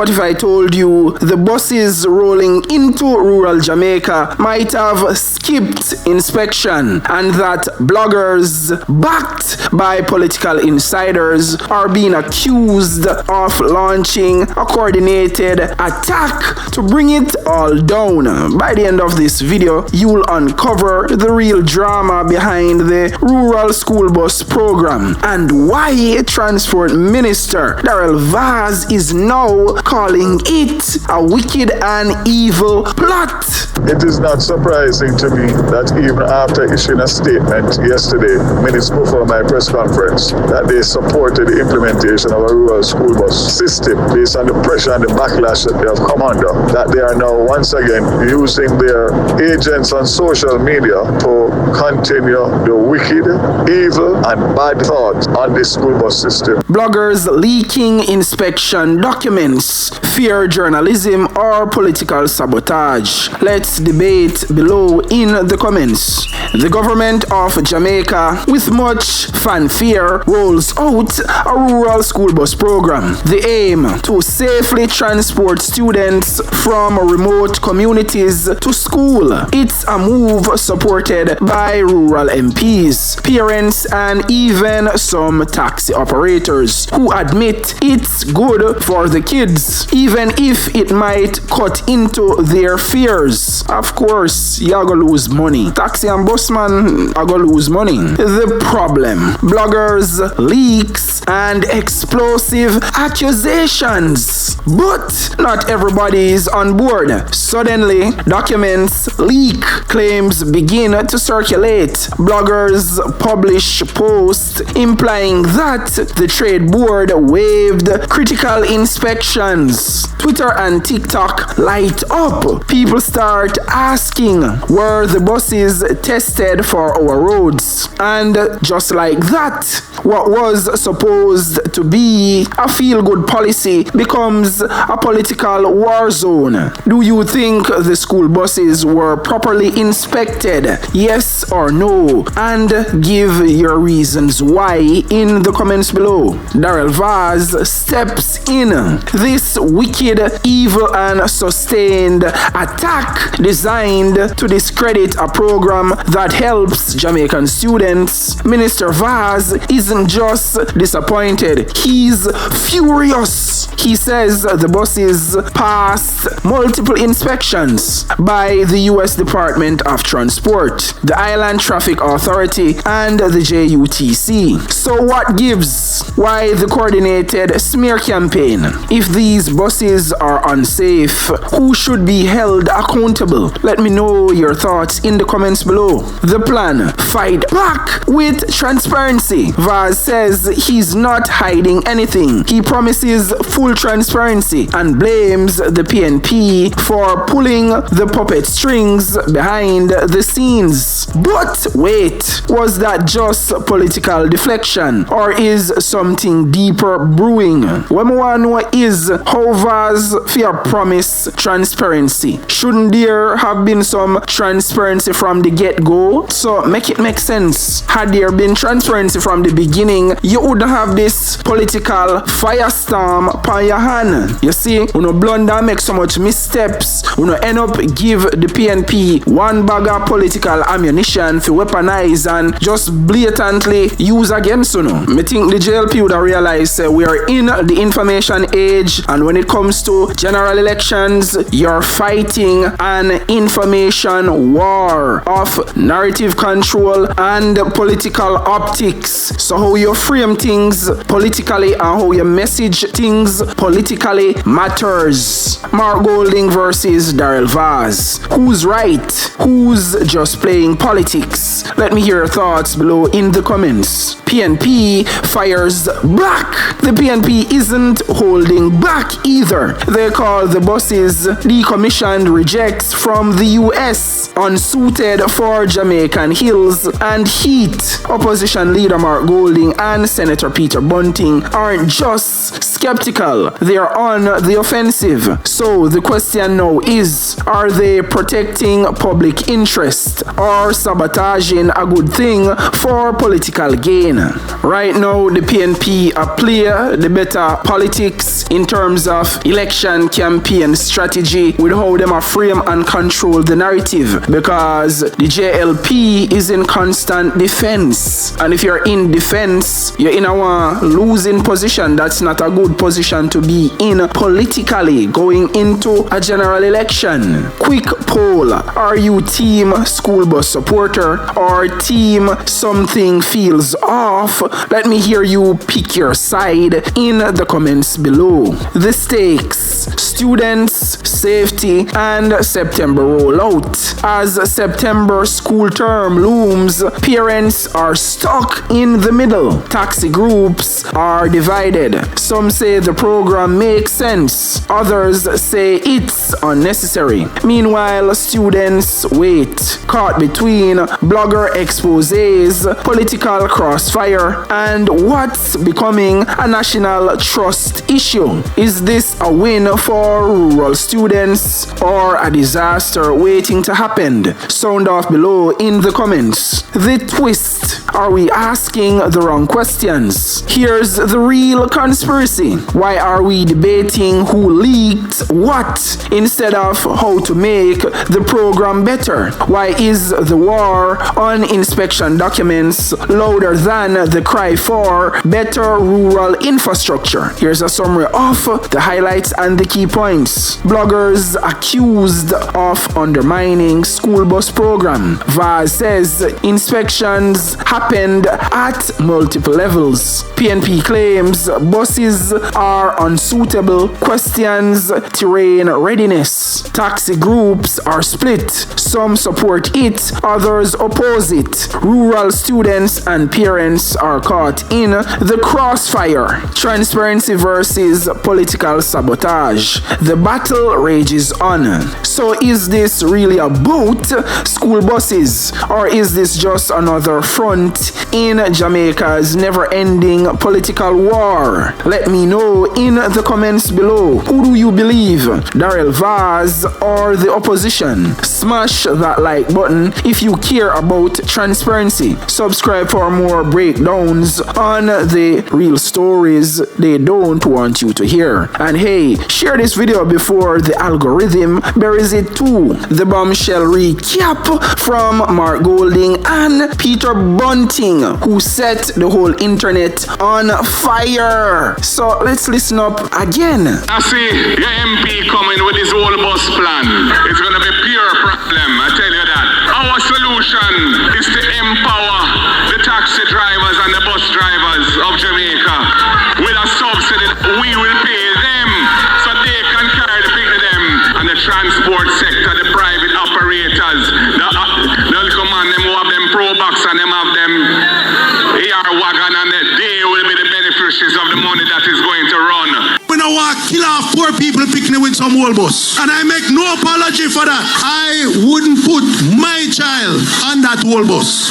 What if I told you the buses rolling into rural Jamaica might have skipped inspection and that bloggers backed by political insiders are being accused of launching a coordinated attack to bring it all down? By the end of this video, you'll uncover the real drama behind the rural school bus program and why Transport Minister Daryl Vaz is now calling it a wicked and evil plot. It is not surprising to me that even after issuing a statement yesterday, minutes before my press conference, that they supported the implementation of a rural school bus system based on the pressure and the backlash that they have come under, that they are now once again using their agents on social media to continue the wicked, evil, and bad thoughts on the school bus system. Bloggers leaking inspection documents, fear journalism, or political sabotage? Let's debate below in the comments. The government of Jamaica, with much fanfare, rolls out a rural school bus program. The aim to safely transport students from remote communities to school. It's a move supported by rural MPs, parents, and even some taxi operators who admit it's good for the kids, even if it might cut into their fears. Of course, you're gonna lose money. Taxi and busman are gonna lose money. The problem: bloggers, leaks, and explosive accusations. But not everybody is on board. Suddenly, documents leak, claims begin to circulate. Bloggers publish posts implying that the trade board waived critical inspections. Twitter and TikTok light up. People start asking, were the buses tested for our roads? And just like that, what was supposed to be a feel-good policy becomes a political war zone. Do you think the school buses were properly inspected? Yes or no? And give your reasons why in the comments below. Daryl Vaz steps in. This wicked, evil, and sustained attack designed to discredit a program that helps Jamaican students. Minister Vaz isn't just disappointed, he's furious. He says the buses passed multiple inspections by the U.S. Department of Transport, the Island Traffic Authority, and the JUTC. So what gives? Why the coordinated smear campaign? If these buses are unsafe, who should be held accountable? Let me know your thoughts in the comments below. The plan: fight back with transparency. Vaz says he's not hiding anything. He promises full transparency and blames the PNP for pulling the puppet strings behind the scenes. But wait, was that just political deflection, or is something deeper brewing? What I want to know is how Vaz fear promise transparency. Shouldn't there have been some transparency from the get-go? So make it make sense. Had there been transparency from the beginning, you wouldn't have this political firestorm upon your hand. You see, when you blunder, make so much missteps, when you end up give the PNP one bag of political ammunition to weaponize and just blatantly use against you. I think the JLP would have realized we are in the information age, and when it comes to general elections, you're fighting an information war of narrative control and political optics. So how you frame things politically and how you message things politically matters. Mark Golding versus Daryl Vaz. Who's right? Who's just playing politics? Let me hear your thoughts below in the comments. PNP fires back. The PNP isn't holding back either. They call the buses decommissioned rejects from the US, unsuited for Jamaican hills and heat. Opposition leader Mark Golding and Senator Peter Bunting aren't just skeptical, they are on the offensive. So the question now is, are they protecting public interest or sabotaging a good thing for political gain? Right now, the PNP are play the better politics in terms of election campaign strategy with how them are frame and control the narrative, because the JLP is in constant defense, and if you're in defense, you're in a losing position. That's not a good position to be in politically going into a general election. Quick poll: are you team school bus supporter or team something feels off? Let me hear you pick your side in the comments below. The stakes: students, safety, and September rollout. As September school term looms, parents are stuck in the middle. Taxi groups are divided. Some say the program makes sense, others say it's unnecessary. Meanwhile, students wait, caught between blogger exposés, political crossfire, and what's becoming a national trust issue. Is this a win for rural students or a disaster waiting to happen? Sound off below in the comments. The twist: are we asking the wrong questions? Here's the real conspiracy. Why are we debating who leaked what instead of how to make the program better? Why is the war on inspection documents louder than the cry for better rural infrastructure? Here's a summary of the highlights and the key points. Bloggers accused of undermining school bus program. Vaz says inspections happened at multiple levels. PNP claims buses are unsuitable, questions terrain readiness. Taxi groups are split. Some support it, others oppose it. Rural students and parents are caught in the crossfire. Transparency versus political sabotage. The battle rages on. So is this really about school buses, or is this just another front in Jamaica's never-ending political war? Let me know in the comments below. Who do you believe, Daryl Vaz or the opposition? Smash that like button if you care about transparency. Subscribe for more breakdowns on the real stories they don't want you to hear. And hey, share this video before the algorithm buries it too. The bombshell recap from Mark Golding and Peter Bunting, who set the whole internet on fire. So let's listen up again. I see your MP coming with his whole bus plan. It's going to be pure problem, I tell you that. Our solution is to empower the taxi drivers and the bus drivers of Jamaica with a subsidy we will pay them so they can carry the people them. And the transport sector, the private operators, they'll come on, them who have them pro box and them have them AR wagon, and they will be the beneficiaries of the money that is going to run. We don't want to kill off poor people picking with some old bus. And I make no apology for that. I wouldn't put my child on that old bus.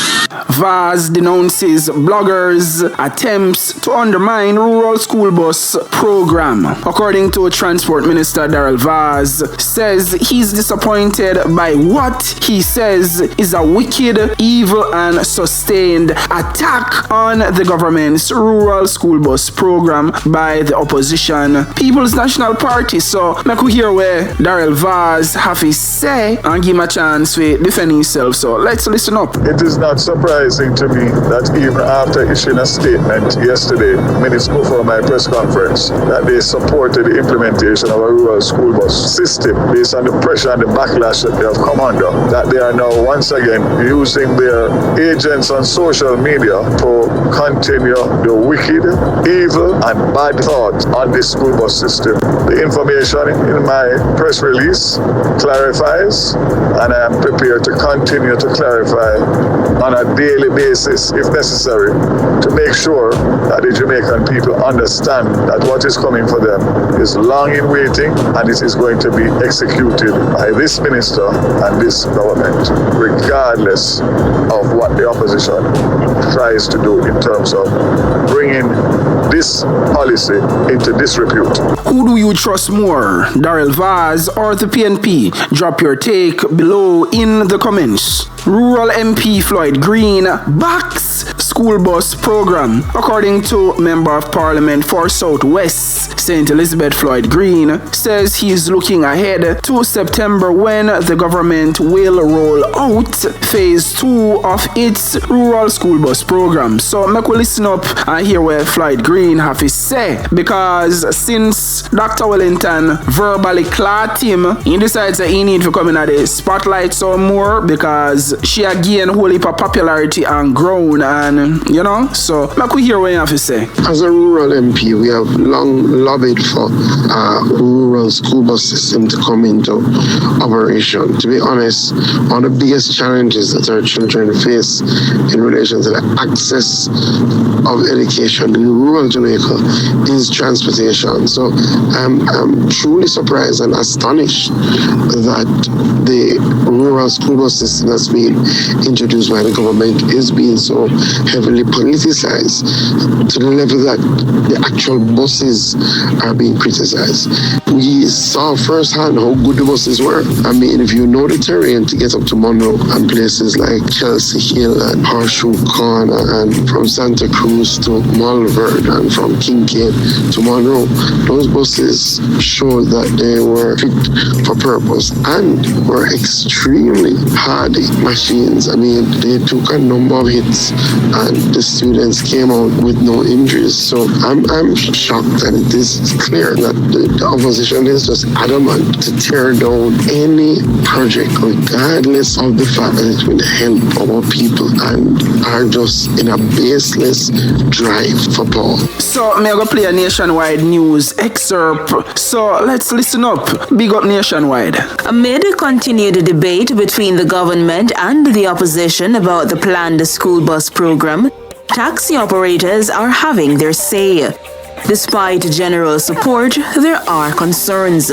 Vaz denounces bloggers' attempts to undermine rural school bus program. According to Transport Minister Daryl Vaz, says he's disappointed by what he says is a wicked, evil, and sustained attack on the government's rural school bus program by the opposition People's National Party. So make we hear where Daryl Vaz have his say and give him a chance to defend himself. So let's listen up. It is not surprising to me that even after issuing a statement yesterday, minutes before my press conference, that they supported the implementation of a rural school bus system based on the pressure and the backlash that they have come under, that they are now once again using their agents on social media to continue the wicked, evil, and bad thought on this school bus system. The information in my press release clarifies, and I am prepared to continue to clarify on a daily basis, if necessary, to make sure that the Jamaican people understand that what is coming for them is long in waiting, and it is going to be executed by this minister and this government, regardless of what the opposition tries to do in terms of bringing this policy into disrepute. Who do you trust more, Daryl Vaz or the PNP? Drop your take below in the comments. Rural MP Floyd Green backs school bus program. According to Member of Parliament for Southwest St. Elizabeth Floyd Green, says he's looking ahead to September when the government will roll out phase 2 of its rural school bus program. So make we listen up and hear what Floyd Green have to say, because since Dr. Wellington verbally clapped him, he decides that he need to come in at the spotlight some more because she again whole heap of popularity and grown, and so make we hear what you have to say. As a rural MP, we have long lobbied for a rural school bus system to come into operation. To be honest, one of the biggest challenges that our children face in relation to the access of education in rural Jamaica is transportation. So I'm truly surprised and astonished that the rural school bus system that's been introduced by the government is being so heavily politicized to the level that the actual buses are being criticized. We saw firsthand how good the buses were. I mean, if you know the terrain to get up to Monroe and places like Chelsea Hill and Horseshoe Corner, and from Santa Cruz to Malvern, and from Kincaid to Monroe, those buses showed that they were fit for purpose and were extremely hardy machines. I mean, they took a number of hits and the students came out with no injuries. So I'm shocked, and it is clear that the opposition is just adamant to tear down any project, regardless of the fact that it will help our people, and are just in a baseless drive for power. So I'm going to play a nationwide news excerpt. So let's listen up. Big up nationwide. Amid continued debate between the government and the opposition about the planned school bus program, taxi operators are having their say. Despite general support, there are concerns.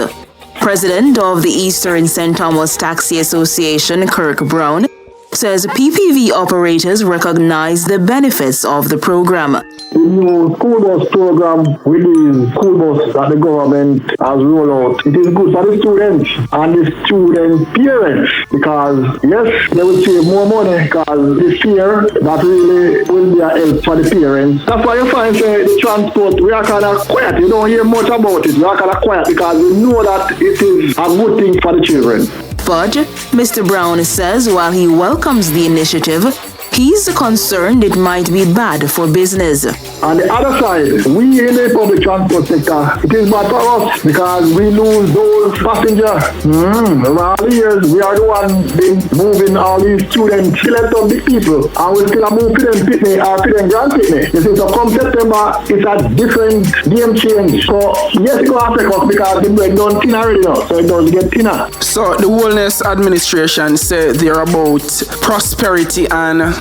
President of the Eastern St. Thomas Taxi Association, Kirk Brown, says PPV operators recognize the benefits of the program. The new school bus program with the school bus that the government has rolled out, it is good for the students and the student parents, because yes, they will save more money because the fear that really will be a help for the parents. That's why you find the transport, we are kind of quiet. You don't hear much about it. We are kind of quiet because we know that it is a good thing for the children. But Mr. Brown says while he welcomes the initiative, he's concerned it might be bad for business. On the other side, we in the public transport sector, it is bad for us because we lose those passengers. Over all the years, we are the ones been moving all these students, select of the people, and we still move to them Pitney or to them Grand Pitney. You see, so come September, it's a different game change. So yes, it will affect us because the bread done thin already now, so it does get thinner. So the Wellness Administration said they're about prosperity and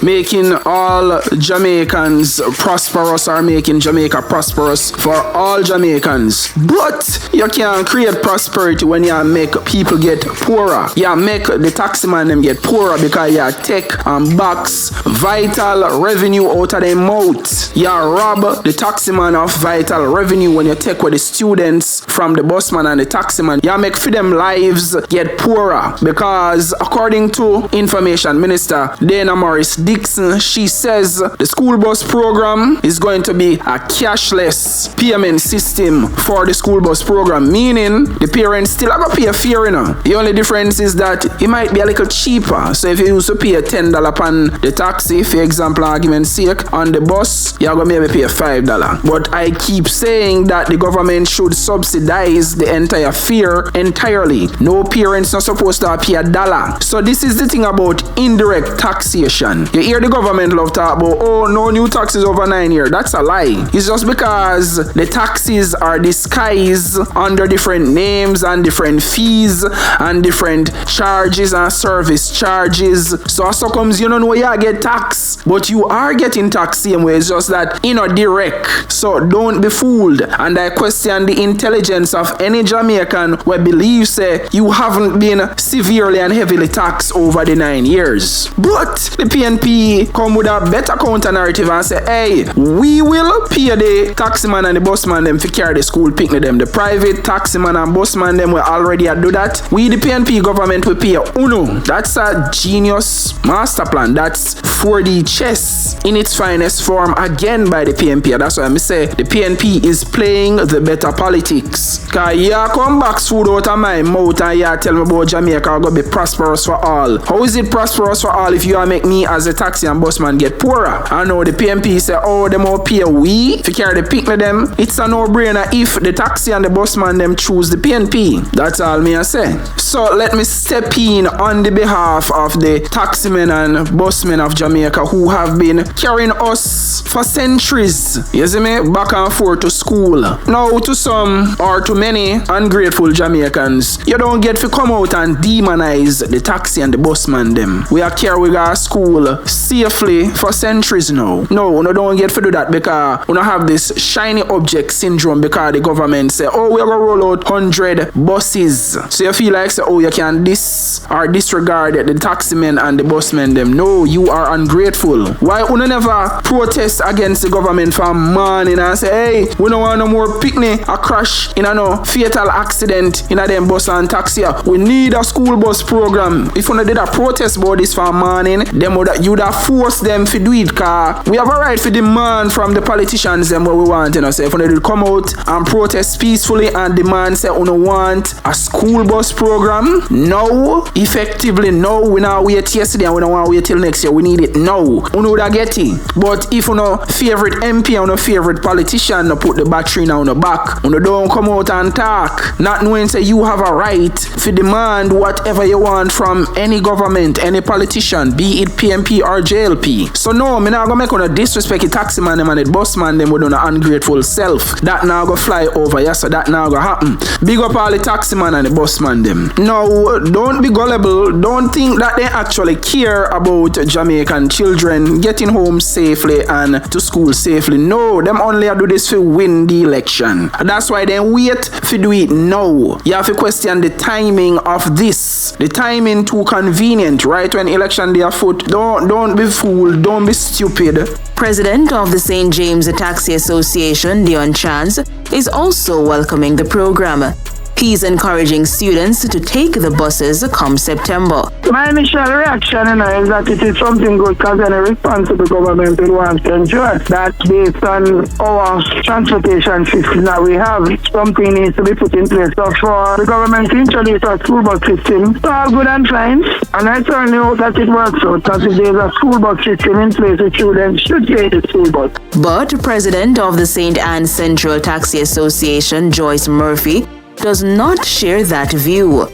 making all Jamaicans prosperous, or making Jamaica prosperous for all Jamaicans. But you can't create prosperity when you make people get poorer. You make the taximan them get poorer because you take and box vital revenue out of their mouth. You rob the taximan of vital revenue when you take away the students from the busman and the taximan. You make for them lives get poorer, because according to Information Minister Dana Morris Dixon, she says the school bus program is going to be a cashless payment system for the school bus program, meaning the parents still have to pay a fare. The only difference is that it might be a little cheaper. So if you used to pay $10 upon the taxi, for example, argument's sake, on the bus, you're going to maybe pay $5. But I keep saying that the government should subsidize the entire fare entirely. No parents are supposed to pay $1. So this is the thing about indirect taxation. You hear the government love talk about, no new taxes over 9 years. That's a lie. It's just because the taxes are disguised under different names and different fees and different charges and service charges. So comes you don't know you get tax, but you are getting tax same way. It's just that direct. So don't be fooled. And I question the intelligence of any Jamaican who believes you haven't been severely and heavily taxed over the 9 years. But the PNP come with a better counter narrative and say, hey, we will pay the taximan and the busman them to carry the school picnic them. The private taximan and busman them will already do that. We the PNP government will pay UNO. That's a genius master plan. That's 4D chess in its finest form again by the PNP. That's why I say the PNP is playing the better politics. Cause you come back food out of my mouth and you tell me about Jamaica gonna be prosperous for all. How is it prosperous for all if you make me as a taxi and busman get poorer? I know the PNP say, oh, them all pay we if you carry the picnic them. It's a no-brainer if the taxi and the busman them choose the PNP. That's all me I say. So let me step in on the behalf of the taximen and busmen of Jamaica who have been carrying us for centuries, you see me, back and forth to school. Now to some or to many ungrateful Jamaicans, you don't get to come out and demonize the taxi and the busman them. We are carrying our school safely for centuries now. No, we don't get to do that because we don't have this shiny object syndrome because the government say, oh, we are going to roll out 100 buses. So you feel like, say, oh, you can disregard the taximen and the busmen them. No, you are ungrateful. Why we never protest against the government for morning and say, hey, we don't want no more picnic, a crash in a no fatal accident in a them bus and taxi. We need a school bus program. If we did a protest about this for morning, then you would have forced them to do it, cause we have a right to demand from the politicians them what we want, you know. So if we did come out and protest peacefully and demand say we don't want a school bus program, no, effectively no, we now wait yesterday and we don't want to wait till next year. We need it now. We know that get it. But if you know favorite MP or no favorite politician no put the battery on the back, you don't come out and talk, not knowing say you have a right to demand whatever you want from any government, any politician, be it PNP or JLP. So no, me not gonna make on disrespect the taxi man them and the bus man them with an ungrateful self. That now go fly over, yes, so that now go happen. Big up all the taxi man and the bus man them. No, don't be gullible. Don't think that they actually care about Jamaican children getting home safely and to school safely. No, them only do this to win the election. That's why they wait to do it now. You have to question the timing of this. The timing too convenient, right when election day afoot. Don't be fooled. Don't be stupid. President of the St. James Taxi Association, Dion Chance, is also welcoming the program. He's encouraging students to take the buses come September. My initial reaction is that it is something good because any responsible government will want to ensure that based on our transportation system that we have, something needs to be put in place. So for the government to introduce a school bus system, it's all good and fine. And I certainly hope that it works out because if there's a school bus system in place, the students should take the school bus. But President of the St. Anne Central Taxi Association, Joyce Murphy, does not share that view.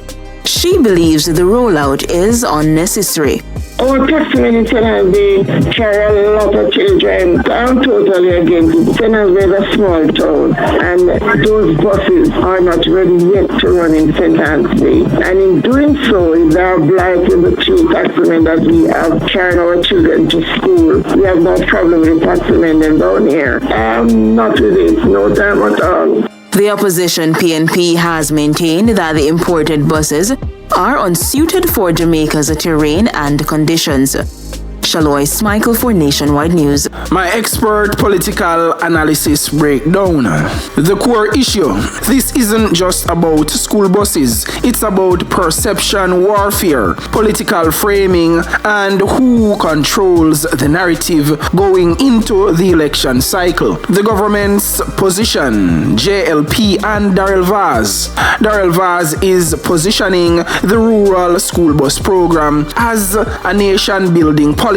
She believes the rollout is unnecessary. Our taximen in St. carry a lot of children. I'm totally against it. St. is a small town, and those buses are not ready yet to run in St. Anne's Day. And in doing so, they are blighting the few taximen that we have carrying our children to school. We have no problem with taximen down here. I'm not with it, no time at all. The opposition PNP has maintained that the imported buses are unsuited for Jamaica's terrain and conditions. Shalois Michael for Nationwide News. My expert political analysis breakdown. The core issue. This isn't just about school buses. It's about perception warfare, political framing, and who controls the narrative going into the election cycle. The government's position, JLP and Daryl Vaz. Daryl Vaz is positioning the rural school bus program as a nation-building policy.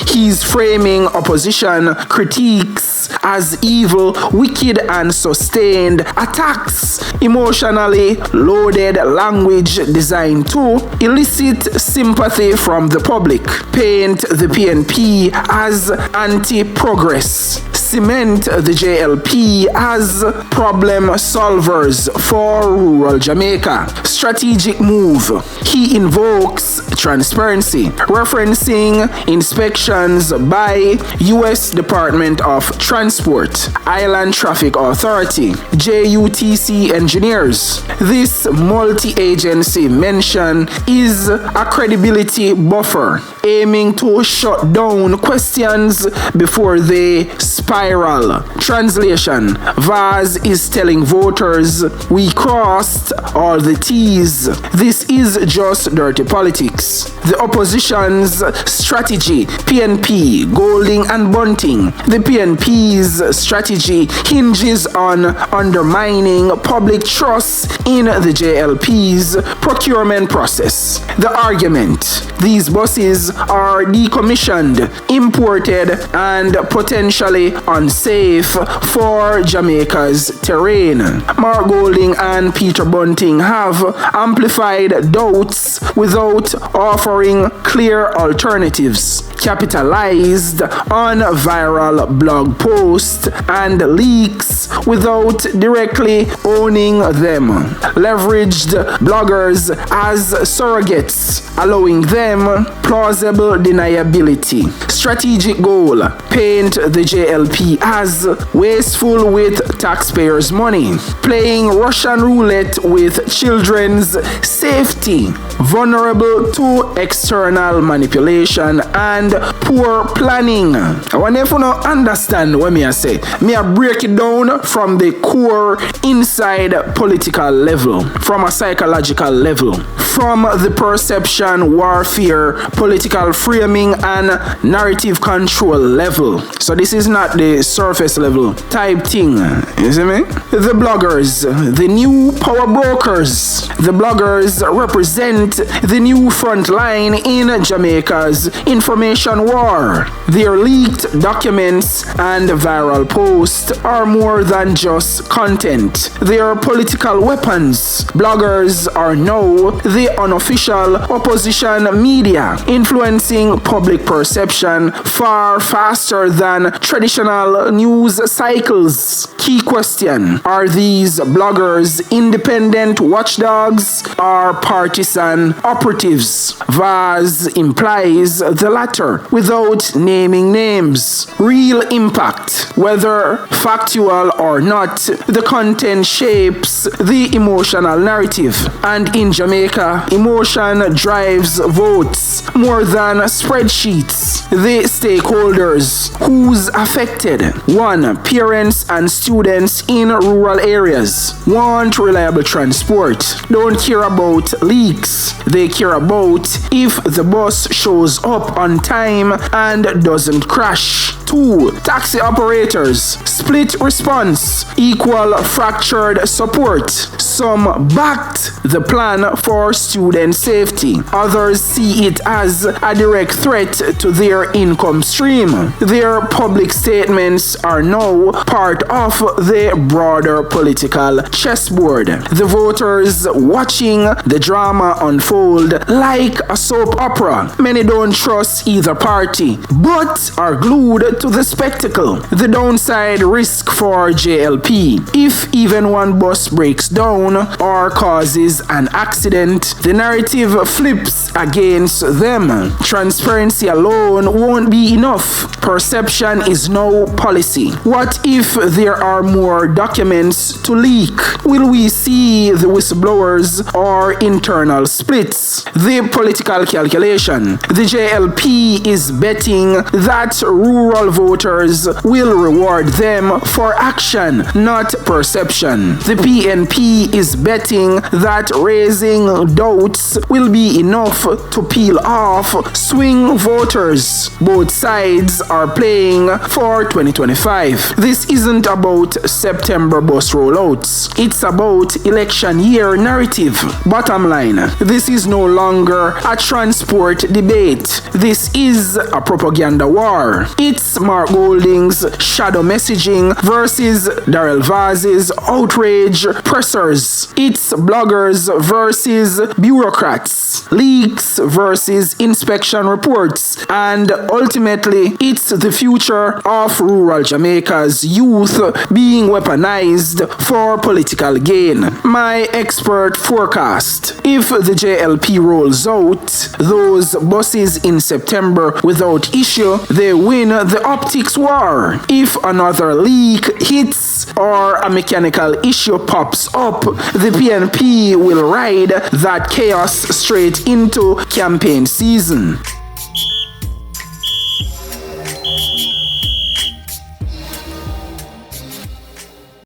He's framing opposition critiques as evil, wicked, and sustained attacks, emotionally loaded language designed to elicit sympathy from the public, paint the PNP as anti-progress, cement the JLP as problem solvers for rural Jamaica. Strategic move. He invokes transparency, referencing inspections by U.S. Department of Transport, Island Traffic Authority, JUTC engineers. This multi-agency mention is a credibility buffer, aiming to shut down questions before they spiral. Translation: Vaz is telling voters, we crossed all the T's. This is just dirty politics. The opposition's strategy, PNP, Golding and Bunting. The PNP's strategy hinges on undermining public trust in the JLP's procurement process. The argument: these buses are decommissioned, imported, and potentially unsafe for Jamaica's terrain. Mark Golding and Peter Bunting have amplified doubts without offering clear alternatives, capitalized on viral blog posts and leaks without directly owning them, leveraged bloggers as surrogates, allowing them plausible deniability. Strategic goal: paint the JLP as wasteful with taxpayers' money, playing Russian roulette with children's safety, vulnerable to external manipulation and poor planning. I wonder if you don't understand what I say. I break it down from the core inside political level, from a psychological level, from the perception warfare, political framing and narrative control level. So this is not the surface level type thing. You see me? The bloggers, the new power brokers. The bloggers represent the new front line in Jamaica's information war. Their leaked documents and viral posts are more than just content. They are political weapons. Bloggers are now the unofficial opposition media, influencing public perception far faster than traditional news cycles. Key question: are these bloggers independent watchdogs or partisan operatives? Vaz implies the latter without naming names. Real impact: whether factual or not, the content shapes the emotional narrative. And in Jamaica, emotion drives votes more than spreadsheets. The stakeholders who's affected: 1. Parents and students in rural areas want reliable transport, don't care about leaks. They care about if the bus shows up on time and doesn't crash. 2. Taxi operators: split response, equal fractured support. Some backed the plan for student safety. Others see it as a direct threat to their income stream. Their public statements are now part of the broader political chessboard. The voters watching the drama unfold like a soap opera. Many don't trust either party, but are glued to the spectacle. The downside risk for JLP: if even one bus breaks down or causes an accident, the narrative flips against them. Transparency alone won't be enough. Perception is no policy. What if there are more documents to leak? Will we see the whistleblowers or internal splits? The political calculation: the JLP is betting that rural voters will reward them for action, not perception. The PNP is betting that raising doubts will be enough to peel off swing voters. Both sides are playing for 2025. This isn't about September bus rollouts. It's about election year narrative. Bottom line: this is no longer a transport debate. This is a propaganda war. It's It's Mark Golding's shadow messaging versus Daryl Vaz's outrage pressers. It's bloggers versus bureaucrats. Leaks versus inspection reports. And ultimately, it's the future of rural Jamaica's youth being weaponized for political gain. My expert forecast: if the JLP rolls out those buses in September without issue, they win the optics war. If another leak hits or a mechanical issue pops up, the PNP will ride that chaos straight into campaign season.